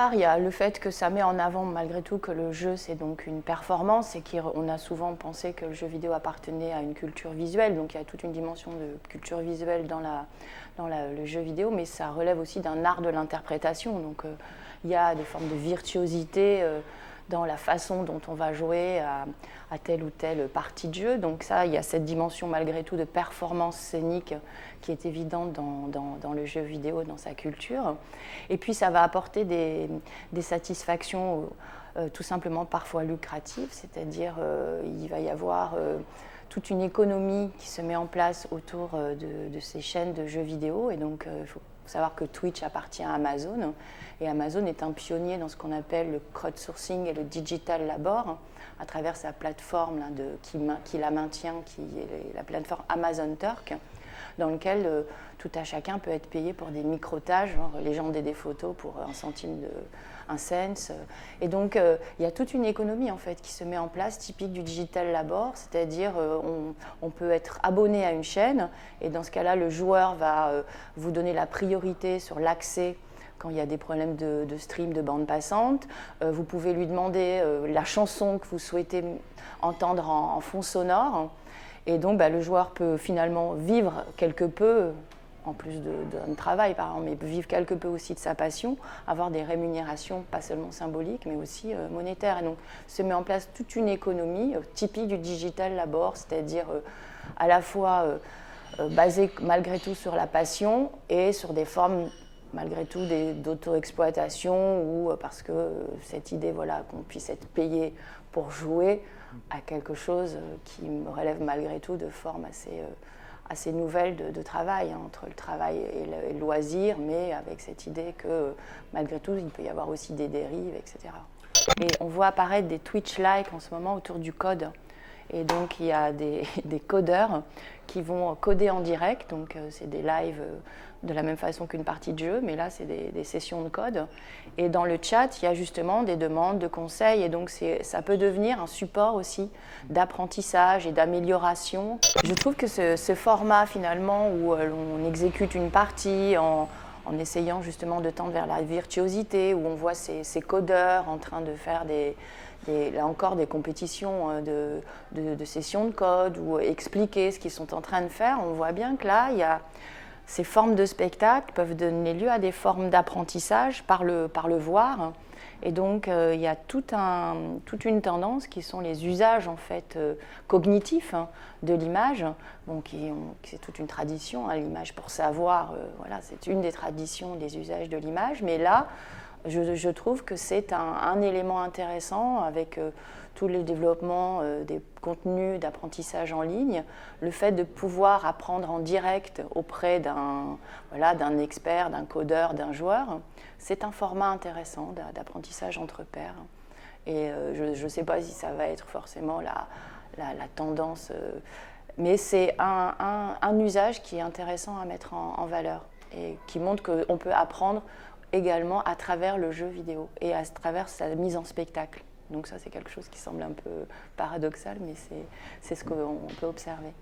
part, il y a le fait que ça met en avant malgré tout que le jeu c'est donc une performance et qu'on a souvent pensé que le jeu vidéo appartenait à une culture visuelle, donc il y a toute une dimension de culture visuelle dans le jeu vidéo, mais ça relève aussi d'un art de l'interprétation, donc il y a des formes de virtuosité dans la façon dont on va jouer à telle ou telle partie de jeu. Donc ça, il y a cette dimension malgré tout de performance scénique qui est évidente dans le jeu vidéo, dans sa culture. Et puis ça va apporter des satisfactions tout simplement parfois lucratives, c'est-à-dire il va y avoir toute une économie qui se met en place autour de ces chaînes de jeux vidéo. Et donc il faut savoir que Twitch appartient à Amazon. Et Amazon est un pionnier dans ce qu'on appelle le crowdsourcing et le digital labor, à travers sa plateforme là, qui la maintient, qui est la plateforme Amazon Turk, dans lequel tout à chacun peut être payé pour des microtages, genre légender des photos pour un centime un cent. Et donc il y a toute une économie en fait qui se met en place, typique du digital labor, c'est-à-dire on peut être abonné à une chaîne et dans ce cas-là le joueur va vous donner la priorité sur l'accès quand il y a des problèmes de stream, de bande passante. Vous pouvez lui demander la chanson que vous souhaitez entendre en fond sonore. Et donc le joueur peut finalement vivre quelque peu, en plus d'un travail par exemple, mais vivre quelque peu aussi de sa passion, avoir des rémunérations pas seulement symboliques mais aussi monétaires. Et donc se met en place toute une économie typique du digital labor, c'est-à-dire à la fois basée malgré tout sur la passion et sur des formes malgré tout d'auto-exploitation ou parce que cette idée qu'on puisse être payé pour jouer à quelque chose qui relève malgré tout de formes assez nouvelles de travail, entre le travail et le loisir, mais avec cette idée que malgré tout il peut y avoir aussi des dérives, etc. Et on voit apparaître des Twitch-like en ce moment autour du code. Et donc il y a des codeurs qui vont coder en direct, donc c'est des lives de la même façon qu'une partie de jeu, mais là c'est des sessions de code. Et dans le chat, il y a justement des demandes de conseils, et donc ça peut devenir un support aussi d'apprentissage et d'amélioration. Je trouve que ce format finalement où on exécute une partie en essayant justement de tendre vers la virtuosité, où on voit ces codeurs en train de faire là encore des compétitions de sessions de code ou expliquer ce qu'ils sont en train de faire, on voit bien que là, il y a ces formes de spectacle peuvent donner lieu à des formes d'apprentissage par le voir. Et donc, il y a toute une tendance qui sont les usages en fait, cognitifs de l'image. Bon, c'est toute une tradition, l'image pour savoir, c'est une des traditions des usages de l'image. Mais là, je trouve que c'est un élément intéressant avec tous les développements des contenus d'apprentissage en ligne, le fait de pouvoir apprendre en direct auprès d'un expert, d'un codeur, d'un joueur, c'est un format intéressant d'apprentissage entre pairs. Et je ne sais pas si ça va être forcément la tendance, mais c'est un usage qui est intéressant à mettre en valeur et qui montre qu'on peut apprendre également à travers le jeu vidéo et à travers sa mise en spectacle. Donc ça, c'est quelque chose qui semble un peu paradoxal, mais c'est ce qu'on peut observer.